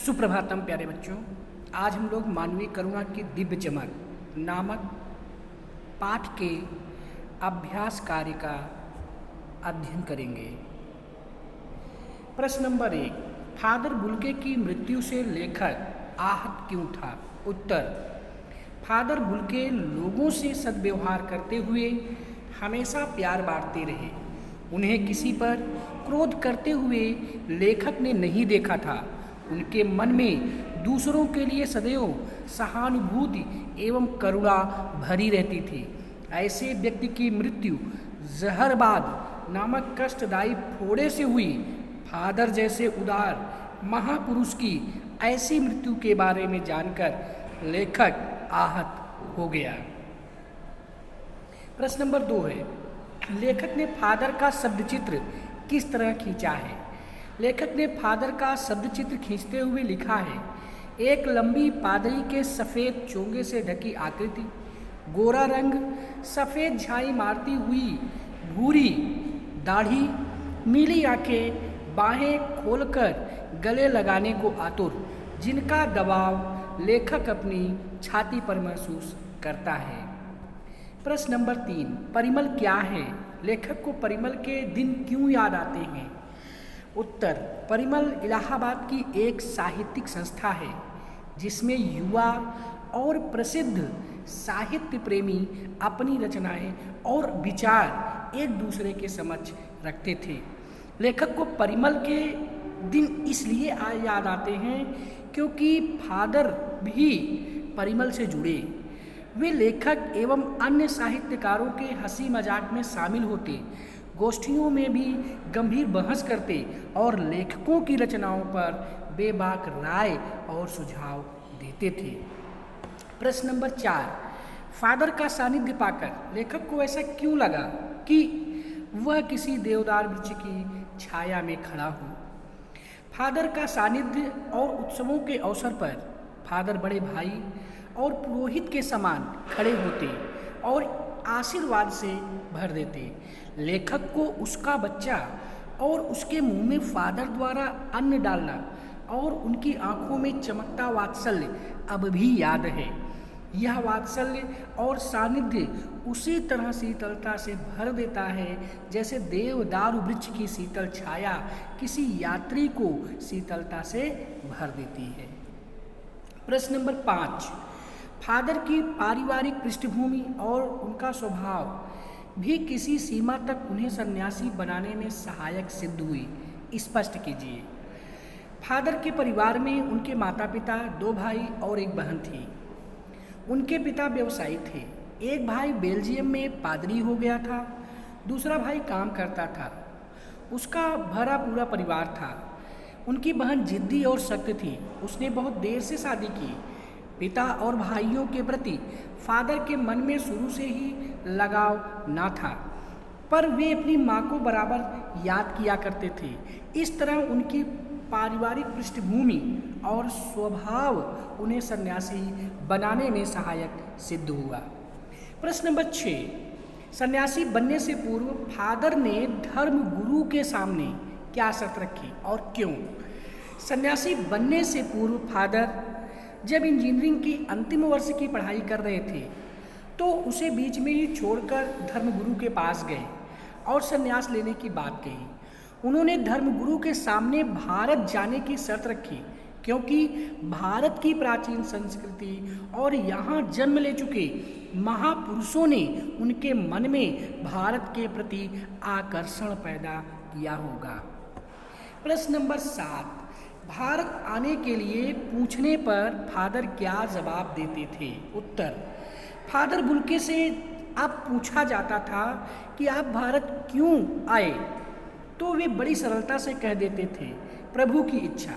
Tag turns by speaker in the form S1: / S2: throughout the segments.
S1: सुप्रभातम प्यारे बच्चों। आज हम लोग मानवीय करुणा की दिव्य चमक नामक पाठ के अभ्यास कार्य का अध्ययन करेंगे। प्रश्न नंबर 1, फादर बुल्के की मृत्यु से लेखक आहत क्यों था? उत्तर, फादर बुल्के लोगों से सद्व्यवहार करते हुए हमेशा प्यार बांटते रहे। उन्हें किसी पर क्रोध करते हुए लेखक ने नहीं देखा था। उनके मन में दूसरों के लिए सदैव सहानुभूति एवं करुणा भरी रहती थी। ऐसे व्यक्ति की मृत्यु जहरबाद नामक कष्टदायी फोड़े से हुई। फादर जैसे उदार महापुरुष की ऐसी मृत्यु के बारे में जानकर लेखक आहत हो गया। प्रश्न नंबर 2 है, लेखक ने फादर का शब्द चित्र किस तरह खींचा है? लेखक ने फादर का शब्द चित्र खींचते हुए लिखा है, एक लंबी पादरी के सफ़ेद चोंगे से ढकी आकृति, गोरा रंग, सफ़ेद झाई मारती हुई भूरी दाढ़ी, नीली आंखें, बाहें खोलकर गले लगाने को आतुर, जिनका दबाव लेखक अपनी छाती पर महसूस करता है। प्रश्न नंबर 3, परिमल क्या है? लेखक को परिमल के दिन क्यों याद आते हैं? उत्तर, परिमल इलाहाबाद की एक साहित्यिक संस्था है जिसमें युवा और प्रसिद्ध साहित्य प्रेमी अपनी रचनाएं और विचार एक दूसरे के समक्ष रखते थे। लेखक को परिमल के दिन इसलिए याद आते हैं क्योंकि फादर भी परिमल से जुड़े। वे लेखक एवं अन्य साहित्यकारों के हंसी मजाक में शामिल होते, गोष्ठियों में भी गंभीर बहस करते और लेखकों की रचनाओं पर बेबाक राय और सुझाव देते थे। प्रश्न नंबर 4, फादर का सानिध्य पाकर लेखक को ऐसा क्यों लगा कि वह किसी देवदार वृक्ष की छाया में खड़ा हो? फादर का सानिध्य और उत्सवों के अवसर पर फादर बड़े भाई और पुरोहित के समान खड़े होते और आशीर्वाद से भर देते। लेखक को उसका बच्चा और उसके मुंह में फादर द्वारा अन्न डालना और उनकी आंखों में चमकता वात्सल्य अब भी याद है। यह वात्सल्य और सानिध्य उसी तरह शीतलता से भर देता है जैसे देवदारू वृक्ष की शीतल छाया किसी यात्री को शीतलता से भर देती है। प्रश्न नंबर 5, फादर की पारिवारिक पृष्ठभूमि और उनका स्वभाव भी किसी सीमा तक उन्हें सन्यासी बनाने में सहायक सिद्ध हुई, स्पष्ट कीजिए। फादर के परिवार में उनके माता पिता, 2 भाई और 1 बहन थी। उनके पिता व्यवसायी थे। एक भाई बेल्जियम में पादरी हो गया था, दूसरा भाई काम करता था। उसका भरा पूरा परिवार था। उनकी बहन जिद्दी और सख्त थी। उसने बहुत देर से शादी की। पिता और भाइयों के प्रति फादर के मन में शुरू से ही लगाव ना था, पर वे अपनी माँ को बराबर याद किया करते थे। इस तरह उनकी पारिवारिक पृष्ठभूमि और स्वभाव उन्हें सन्यासी बनाने में सहायक सिद्ध हुआ। प्रश्न नंबर 6, सन्यासी बनने से पूर्व फादर ने धर्म गुरु के सामने क्या शर्त रखी और क्यों? सन्यासी बनने से पूर्व फादर जब इंजीनियरिंग की अंतिम वर्ष की पढ़ाई कर रहे थे तो उसे बीच में ही छोड़कर धर्मगुरु के पास गए और संन्यास लेने की बात कही। उन्होंने धर्मगुरु के सामने भारत जाने की शर्त रखी क्योंकि भारत की प्राचीन संस्कृति और यहाँ जन्म ले चुके महापुरुषों ने उनके मन में भारत के प्रति आकर्षण पैदा किया होगा। प्रश्न नंबर 7, भारत आने के लिए पूछने पर फादर क्या जवाब देते थे? उत्तर, फादर बुल्के से अब पूछा जाता था कि आप भारत क्यों आए तो वे बड़ी सरलता से कह देते थे, प्रभु की इच्छा।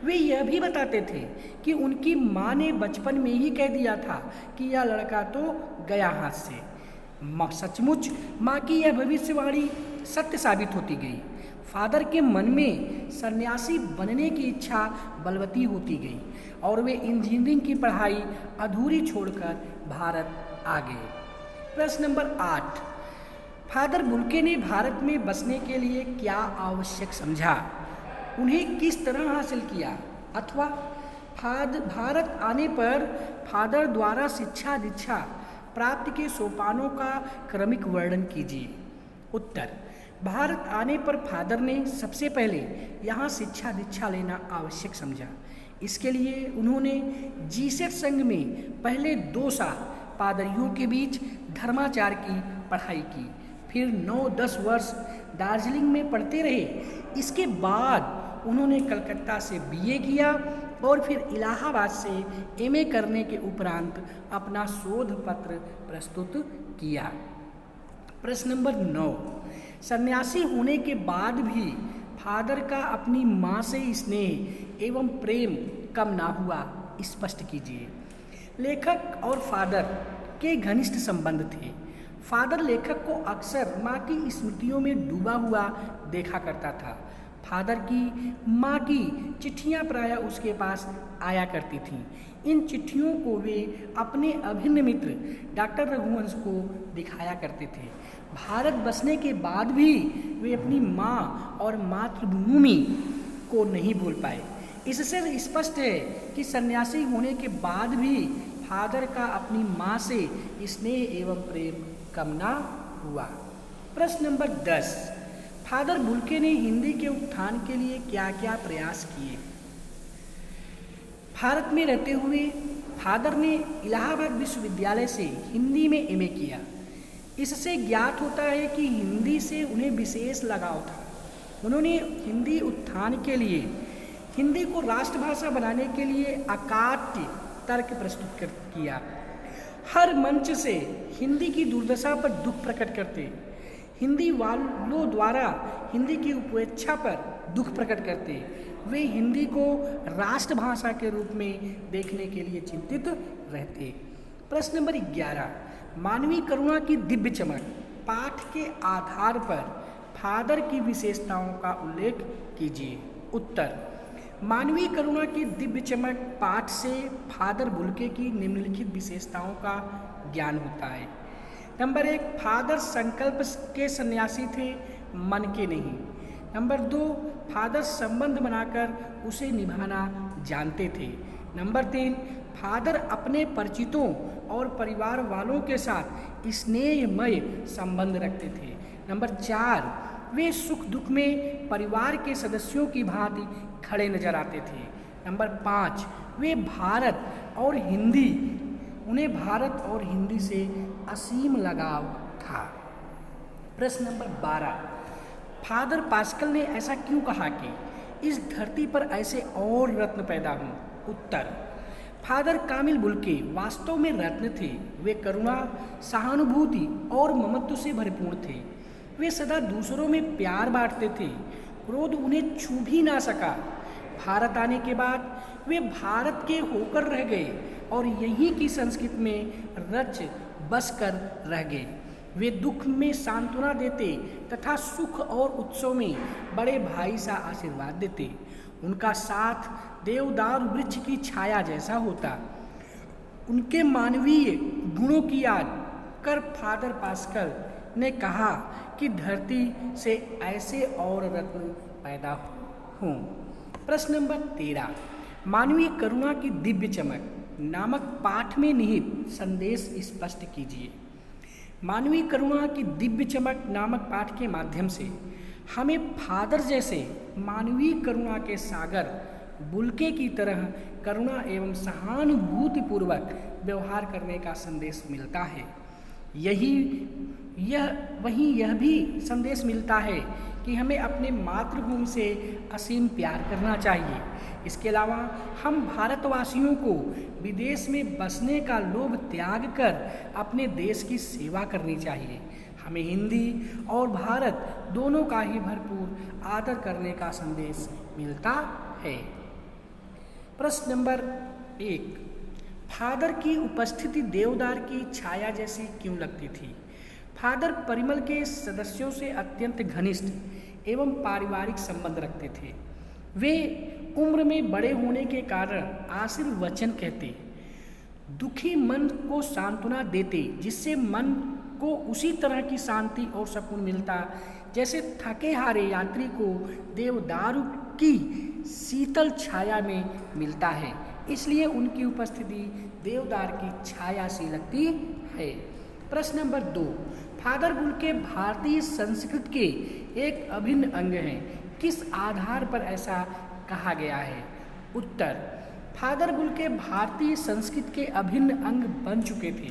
S1: वे यह भी बताते थे कि उनकी माँ ने बचपन में ही कह दिया था कि यह लड़का तो गया हाथ से। सचमुच माँ की यह भविष्यवाणी सत्य साबित होती गई। फादर के मन में सन्यासी बनने की इच्छा बलवती होती गई और वे इंजीनियरिंग की पढ़ाई अधूरी छोड़कर भारत आ गए। प्रश्न नंबर 8, फादर बुल्के ने भारत में बसने के लिए क्या आवश्यक समझा? उन्हें किस तरह हासिल किया? अथवा भारत आने पर फादर द्वारा शिक्षा दीक्षा प्राप्ति के सोपानों का क्रमिक वर्णन कीजिए। उत्तर, भारत आने पर फादर ने सबसे पहले यहाँ शिक्षा दीक्षा लेना आवश्यक समझा। इसके लिए उन्होंने जीसेट संघ में पहले 2 साल पादरियों के बीच धर्माचार की पढ़ाई की, फिर 9-10 वर्ष दार्जिलिंग में पढ़ते रहे। इसके बाद उन्होंने कलकत्ता से बीए किया और फिर इलाहाबाद से एमए करने के उपरांत अपना शोध पत्र प्रस्तुत किया। प्रश्न नंबर 9, सन्यासी होने के बाद भी फादर का अपनी माँ से स्नेह एवं प्रेम कम ना हुआ, स्पष्ट कीजिए। लेखक और फादर के घनिष्ठ संबंध थे। फादर लेखक को अक्सर माँ की स्मृतियों में डूबा हुआ देखा करता था। फादर की माँ की चिट्ठियाँ प्रायः उसके पास आया करती थीं। इन चिट्ठियों को वे अपने अभिन्न मित्र डॉक्टर रघुवंश को दिखाया करते थे। भारत बसने के बाद भी वे अपनी माँ और मातृभूमि को नहीं भूल पाए। इससे स्पष्ट है कि सन्यासी होने के बाद भी फादर का अपनी माँ से स्नेह एवं प्रेम कम ना हुआ। प्रश्न नंबर 10, फादर बुल्के ने हिंदी के उत्थान के लिए क्या क्या प्रयास किए? भारत में रहते हुए फादर ने इलाहाबाद विश्वविद्यालय से हिंदी में एमए किया। इससे ज्ञात होता है कि हिंदी से उन्हें विशेष लगाव था। उन्होंने हिंदी उत्थान के लिए, हिंदी को राष्ट्रभाषा बनाने के लिए अकाट्य तर्क प्रस्तुत किया। हर मंच से हिंदी की दुर्दशा पर दुख प्रकट करते, हिंदी वालों द्वारा हिंदी की उपेक्षा पर दुख प्रकट करते। वे हिंदी को राष्ट्रभाषा के रूप में देखने के लिए चिंतित रहते। प्रश्न नंबर 11, मानवीय करुणा की दिव्य चमक पाठ के आधार पर फादर की विशेषताओं का उल्लेख कीजिए। उत्तर, मानवीय करुणा की दिव्य चमक पाठ से फादर बुल्के की निम्नलिखित विशेषताओं का ज्ञान होता है। नंबर 1, फादर संकल्प के सन्यासी थे, मन के नहीं। नंबर 2, फादर संबंध बनाकर उसे निभाना जानते थे। नंबर 3, फादर अपने परिचितों और परिवार वालों के साथ स्नेहमय संबंध रखते थे। नंबर 4, वे सुख दुख में परिवार के सदस्यों की भांति खड़े नजर आते थे। नंबर 5, वे उन्हें भारत और हिंदी से असीम लगाव था। प्रश्न नंबर 12, फादर पास्कल ने ऐसा क्यों कहा कि इस धरती पर ऐसे और रत्न पैदा हों? उत्तर, फादर कामिल बुल्के वास्तव में रत्न थे। वे करुणा, सहानुभूति और ममत्व से भरपूर थे। वे सदा दूसरों में प्यार बांटते थे। क्रोध उन्हें छू भी ना सका। भारत आने के बाद वे भारत के होकर रह गए और यहीं की संस्कृति में रच बस कर रह गए। वे दुख में सांत्वना देते तथा सुख और उत्सव में बड़े भाई सा आशीर्वाद देते। उनका साथ देवदारू वृक्ष की छाया जैसा होता। उनके मानवीय गुणों की याद कर फादर पास्कल ने कहा कि धरती से ऐसे और रत्न पैदा हों। प्रश्न नंबर 13, मानवीय करुणा की दिव्य चमक नामक पाठ में निहित संदेश स्पष्ट कीजिए। मानवीय करुणा की दिव्य चमक नामक पाठ के माध्यम से हमें फादर जैसे मानवीय करुणा के सागर बुल्के की तरह करुणा एवं सहानुभूतिपूर्वक व्यवहार करने का संदेश मिलता है। यह भी संदेश मिलता है कि हमें अपने मातृभूमि से असीम प्यार करना चाहिए। इसके अलावा हम भारतवासियों को विदेश में बसने का लोभ त्याग कर अपने देश की सेवा करनी चाहिए। हमें हिंदी और भारत दोनों का ही भरपूर आदर करने का संदेश मिलता है। प्रश्न नंबर 1, फादर की उपस्थिति देवदार की छाया जैसी क्यों लगती थी? फादर परिमल के सदस्यों से अत्यंत घनिष्ठ एवं पारिवारिक संबंध रखते थे। वे उम्र में बड़े होने के कारण आशीर्वचन कहते, दुखी मन को सांत्वना देते, जिससे मन को उसी तरह की शांति और सुकून मिलता जैसे थके हारे यात्री को देवदारू की शीतल छाया में मिलता है, इसलिए उनकी उपस्थिति देवदार की छाया सी लगती है। प्रश्न नंबर 2, फादर बुल्के भारतीय संस्कृति के एक अभिन्न अंग हैं, किस आधार पर ऐसा कहा गया है? उत्तर, फादर बुल्के भारतीय संस्कृति के अभिन्न अंग बन चुके थे।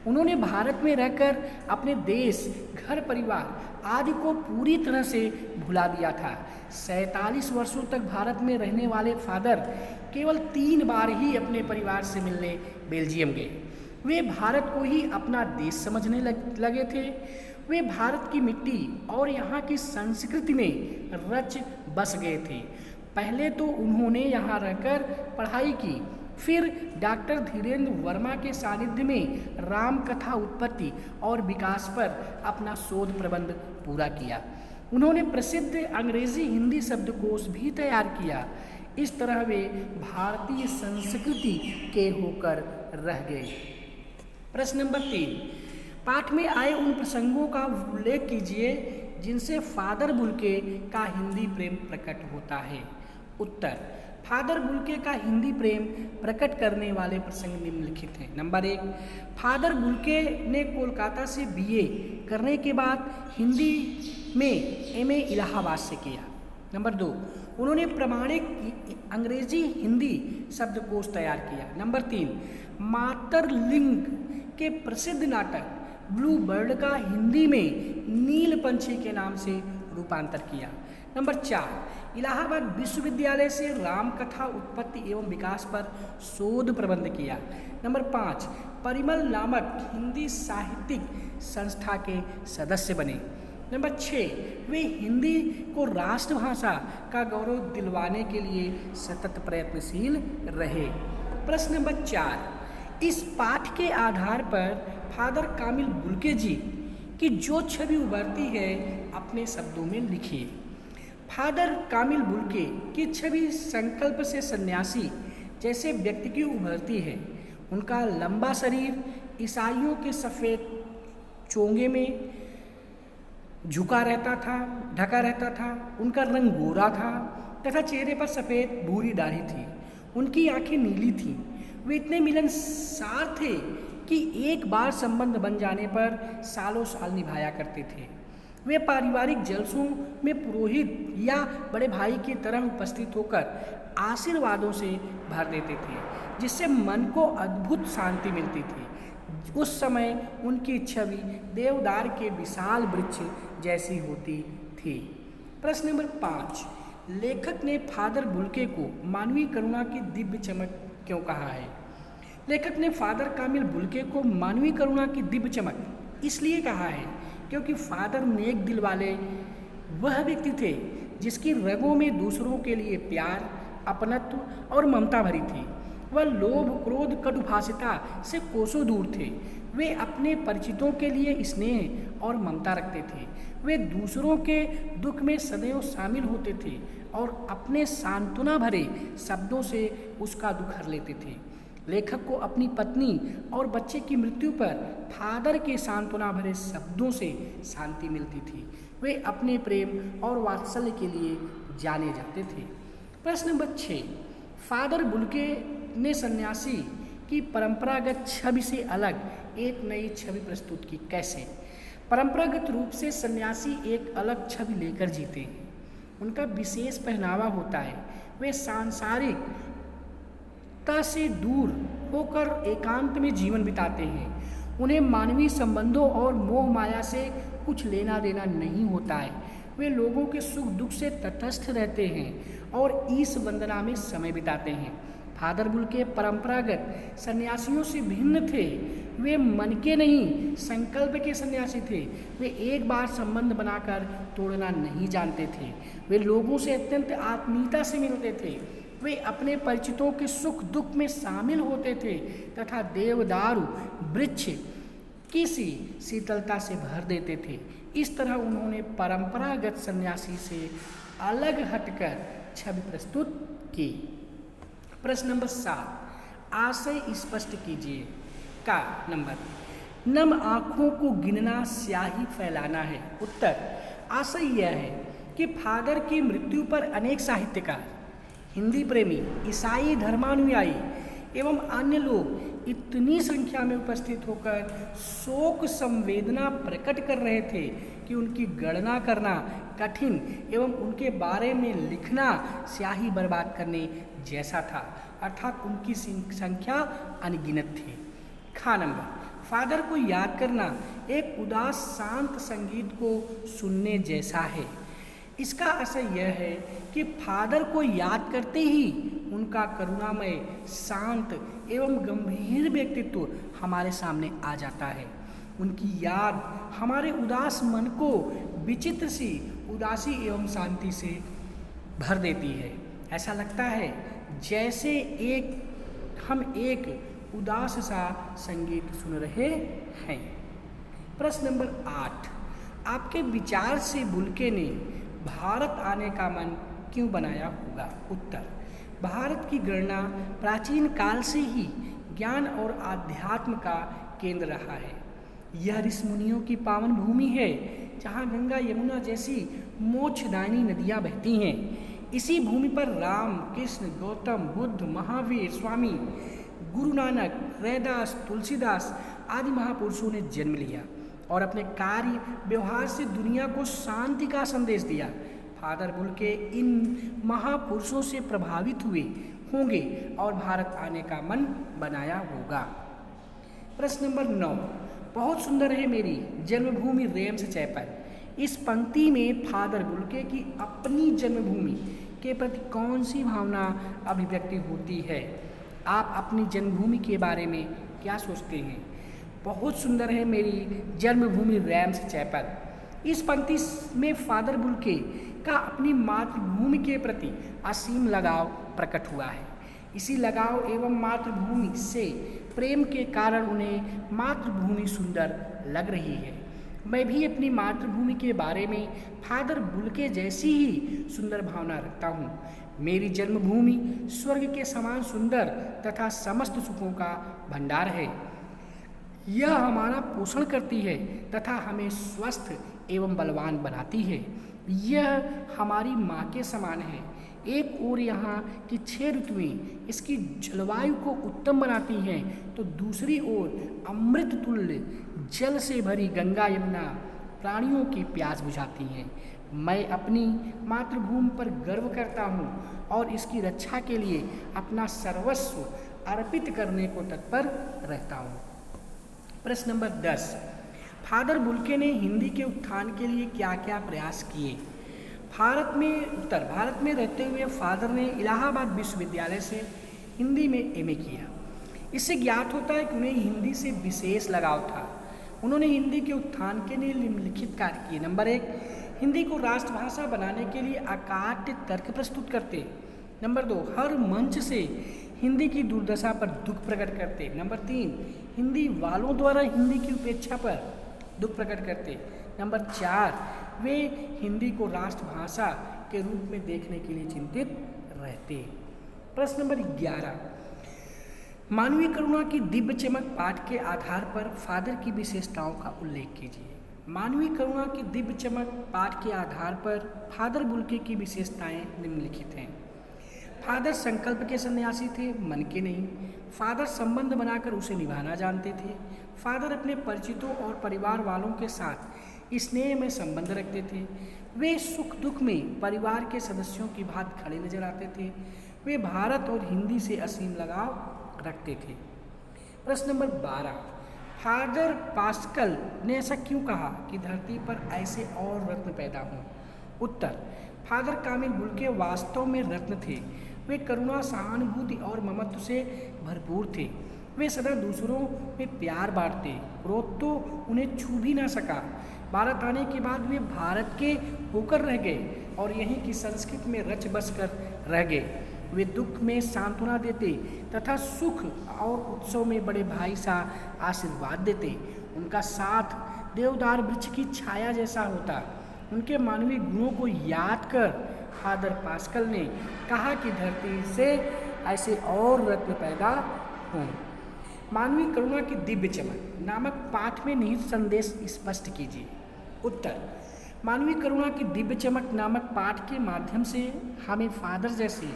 S1: उन्होंने भारत में रहकर अपने देश, घर परिवार आदि को पूरी तरह से भुला दिया था। 47 वर्षों तक भारत में रहने वाले फादर केवल 3 बार ही अपने परिवार से मिलने बेल्जियम गए। वे भारत को ही अपना देश समझने लगे थे। वे भारत की मिट्टी और यहाँ की संस्कृति में रच बस गए थे। पहले तो उन्होंने यहाँ रहकर पढ़ाई की, फिर डॉक्टर धीरेन्द्र वर्मा के सानिध्य में राम कथा उत्पत्ति और विकास पर अपना शोध प्रबंध पूरा किया। उन्होंने प्रसिद्ध अंग्रेजी हिंदी शब्दकोश भी तैयार किया। इस तरह वे भारतीय संस्कृति के होकर रह गए। प्रश्न नंबर 3, पाठ में आए उन प्रसंगों का उल्लेख कीजिए जिनसे फादर बुल्के का हिंदी प्रेम प्रकट होता है। उत्तर, फादर बुल्के का हिंदी प्रेम प्रकट करने वाले प्रसंग निम्नलिखित हैं। नंबर 1, फादर बुल्के ने कोलकाता से बीए करने के बाद हिंदी में एमए इलाहाबाद से किया। नंबर 2, उन्होंने प्रमाणिक अंग्रेजी हिंदी शब्दकोश तैयार किया। नंबर 3, मातरलिंग के प्रसिद्ध नाटक ब्लू बर्ड का हिंदी में नील पंछी के नाम से रूपांतर किया। नंबर 4, इलाहाबाद विश्वविद्यालय से रामकथा उत्पत्ति एवं विकास पर शोध प्रबंध किया। नंबर 5, परिमल नामक हिंदी साहित्यिक संस्था के सदस्य बने। नंबर 6, वे हिंदी को राष्ट्रभाषा का गौरव दिलवाने के लिए सतत प्रयत्नशील रहे। प्रश्न नंबर 4, इस पाठ के आधार पर फादर कामिल बुल्के जी की जो छवि उभरती है अपने शब्दों में लिखिए। फादर कामिल बुल्के की छवि संकल्प से सन्यासी जैसे व्यक्ति की उभरती है। उनका लंबा शरीर ईसाइयों के सफ़ेद चोंगे में ढका रहता था। उनका रंग गोरा था तथा चेहरे पर सफ़ेद भूरी दाढ़ी थी। उनकी आंखें नीली थीं। वे इतने मिलनसार थे कि एक बार संबंध बन जाने पर सालों साल निभाया करते थे। वे पारिवारिक जलसों में पुरोहित या बड़े भाई की तरह उपस्थित होकर आशीर्वादों से भर देते थे, जिससे मन को अद्भुत शांति मिलती थी। उस समय उनकी छवि देवदार के विशाल वृक्ष जैसी होती थी। प्रश्न नंबर 5, लेखक ने फादर बुल्के को मानवीय करुणा की दिव्य चमक क्यों कहा है? लेखक ने फादर कामिल बुल्के को मानवीय करुणा की दिव्य चमक इसलिए कहा है क्योंकि फादर नेक दिल वाले वह व्यक्ति थे जिसकी रगों में दूसरों के लिए प्यार, अपनत्व और ममता भरी थी। वह लोभ, क्रोध, कटुभाषिता से कोसों दूर थे। वे अपने परिचितों के लिए स्नेह और ममता रखते थे। वे दूसरों के दुख में सदैव शामिल होते थे और अपने सांत्वना भरे शब्दों से उसका दुख हर लेते थे। लेखक को अपनी पत्नी और बच्चे की मृत्यु पर फादर के सांत्वना भरे शब्दों से शांति मिलती थी। वे अपने प्रेम और वात्सल्य के लिए जाने जाते थे। प्रश्न नंबर 6, फादर बुल्के ने सन्यासी की परंपरागत छवि से अलग एक नई छवि प्रस्तुत की। कैसे? परंपरागत रूप से सन्यासी एक अलग छवि लेकर जीते हैं। उनका विशेष पहनावा होता है। वे सांसारिकता से दूर होकर एकांत में जीवन बिताते हैं। उन्हें मानवीय संबंधों और मोह माया से कुछ लेना देना नहीं होता है। वे लोगों के सुख दुख से तटस्थ रहते हैं और ईश वंदना में समय बिताते हैं। फादर बुल्के परंपरागत सन्यासियों से भिन्न थे। वे मन के नहीं, संकल्प के सन्यासी थे। वे एक बार संबंध बनाकर तोड़ना नहीं जानते थे। वे लोगों से अत्यंत आत्मीयता से मिलते थे। वे अपने परिचितों के सुख दुख में शामिल होते थे तथा देवदारू वृक्ष की सी शीतलता से भर देते थे। इस तरह उन्होंने परंपरागत सन्यासी से अलग हटकर छवि प्रस्तुत की। प्रश्न नंबर 7, आशय स्पष्ट कीजिए। का नंबर, नम आँखों को गिनना स्याही फैलाना है। उत्तर, आशय यह है कि फादर की मृत्यु पर अनेक साहित्यकार हिंदी प्रेमी, ईसाई धर्मानुयायी एवं अन्य लोग इतनी संख्या में उपस्थित होकर शोक संवेदना प्रकट कर रहे थे कि उनकी गणना करना कठिन एवं उनके बारे में लिखना स्याही बर्बाद करने जैसा था, अर्थात उनकी संख्या अनगिनत थी। खा नंबर, फादर को याद करना एक उदास शांत संगीत को सुनने जैसा है। इसका असर यह है कि फादर को याद करते ही उनका करुणामय, शांत एवं गंभीर व्यक्तित्व हमारे सामने आ जाता है। उनकी याद हमारे उदास मन को विचित्र सी उदासी एवं शांति से भर देती है। ऐसा लगता है जैसे हम एक उदास सा संगीत सुन रहे हैं। प्रश्न नंबर 8, आपके विचार से बुल्के ने भारत आने का मन क्यों बनाया होगा? उत्तर, भारत की गणना प्राचीन काल से ही ज्ञान और आध्यात्म का केंद्र रहा है। यह ऋषि मुनियों की पावन भूमि है, जहाँ गंगा यमुना जैसी मोक्षदायिनी नदियाँ बहती हैं। इसी भूमि पर राम, कृष्ण, गौतम बुद्ध, महावीर, स्वामी गुरु नानक, रैदास, तुलसीदास आदि महापुरुषों ने जन्म लिया और अपने कार्य व्यवहार से दुनिया को शांति का संदेश दिया। फादर बुल्के इन महापुरुषों से प्रभावित हुए होंगे और भारत आने का मन बनाया होगा। प्रश्न नंबर 9, बहुत सुंदर है मेरी जन्मभूमि रेम्स चैपल। इस पंक्ति में फादर बुल्के की अपनी जन्मभूमि के प्रति कौन सी भावना अभिव्यक्ति होती है? आप अपनी जन्मभूमि के बारे में क्या सोचते हैं? बहुत सुंदर है मेरी जन्मभूमि रेम्स चैपल। इस पंक्ति में फादर बुल्के का अपनी मातृभूमि के प्रति असीम लगाव प्रकट हुआ है। इसी लगाव एवं मातृभूमि से प्रेम के कारण उन्हें मातृभूमि सुंदर लग रही है। मैं भी अपनी मातृभूमि के बारे में फादर बुल्के जैसी ही सुंदर भावना रखता हूँ। मेरी जन्मभूमि स्वर्ग के समान सुंदर तथा समस्त सुखों का भंडार है। यह हमारा पोषण करती है तथा हमें स्वस्थ एवं बलवान बनाती है। यह हमारी माँ के समान है। एक ओर यहाँ की 6 ऋतुएं इसकी जलवायु को उत्तम बनाती हैं, तो दूसरी ओर अमृत तुल्य जल से भरी गंगा यमुना प्राणियों की प्यास बुझाती हैं। मैं अपनी मातृभूमि पर गर्व करता हूँ और इसकी रक्षा के लिए अपना सर्वस्व अर्पित करने को तत्पर रहता हूँ। प्रश्न नंबर 10, फादर बुल्के ने हिंदी के उत्थान के लिए क्या क्या प्रयास किए? भारत में रहते हुए फादर ने इलाहाबाद विश्वविद्यालय से हिंदी में एमए किया। इससे ज्ञात होता है कि उन्हें हिंदी से विशेष लगाव था। उन्होंने हिंदी के उत्थान के लिए निम्नलिखित कार्य किए। नंबर 1, हिंदी को राष्ट्रभाषा बनाने के लिए अकाट्य तर्क प्रस्तुत करते। नंबर 2, हर मंच से हिंदी की दुर्दशा पर दुख प्रकट करते। नंबर 3, हिंदी वालों द्वारा हिंदी की उपेक्षा पर दुख प्रकट करते। नंबर 4, वे हिंदी को राष्ट्रभाषा के रूप में देखने के लिए चिंतित रहते। प्रश्न नंबर 11, मानवीय करुणा की दिव्य चमक पाठ के आधार पर फादर की विशेषताओं का उल्लेख कीजिए। मानवीय करुणा की दिव्य चमक पाठ के आधार पर फादर बुल्के की विशेषताएं निम्नलिखित हैं। फादर संकल्प के सन्यासी थे, मन के नहीं। फादर संबंध बनाकर उसे निभाना जानते थे। फादर अपने परिचितों और परिवार वालों के साथ स्नेह में संबंध रखते थे। वे सुख दुख में परिवार के सदस्यों की भांति खड़े नजर आते थे। वे भारत और हिंदी से असीम लगाव रखते थे। प्रश्न नंबर 12, फादर पास्कल ने ऐसा क्यों कहा कि धरती पर ऐसे और रत्न पैदा हों? उत्तर, फादर कामिल बुल्के वास्तव में रत्न थे। वे करुणा, सहानुभूति और ममत्व से भरपूर थे। वे सदा दूसरों में प्यार बांटते। क्रोध तो उन्हें छू भी ना सका। भारत आने के बाद वे भारत के होकर रह गए और यहीं की संस्कृति में रच बस कर रह गए। वे दुख में सांत्वना देते तथा सुख और उत्सव में बड़े भाई सा आशीर्वाद देते। उनका साथ देवदार वृक्ष की छाया जैसा होता। उनके मानवीय गुणों को याद कर फादर पास्कल ने कहा कि धरती से ऐसे और रत्न पैदा हों। मानवीय करुणा की दिव्य चमक नामक पाठ में निहित संदेश स्पष्ट कीजिए। उत्तर, मानवीय करुणा की दिव्य चमक नामक पाठ के माध्यम से हमें फादर जैसे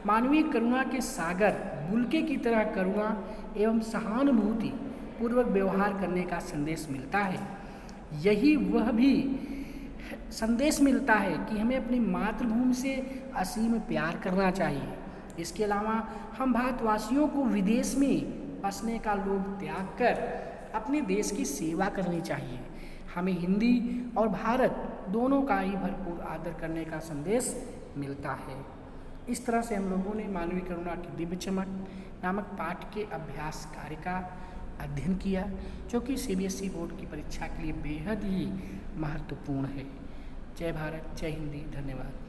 S1: मानवीय करुणा के सागर बुलके की तरह करुणा एवं सहानुभूति पूर्वक व्यवहार करने का संदेश मिलता है। यही वह भी संदेश मिलता है कि हमें अपनी मातृभूमि से असीम प्यार करना चाहिए। इसके अलावा हम भारतवासियों को विदेश में बसने का लोभ त्याग कर अपने देश की सेवा करनी चाहिए। हमें हिंदी और भारत दोनों का ही भरपूर आदर करने का संदेश मिलता है। इस तरह से हम लोगों ने मानवीय करुणा की दिव्य चमक नामक पाठ के अभ्यास कार्य का अध्ययन किया, जो कि CBSE बोर्ड की परीक्षा के लिए बेहद ही महत्वपूर्ण है। जय भारत, जय हिंदी, धन्यवाद।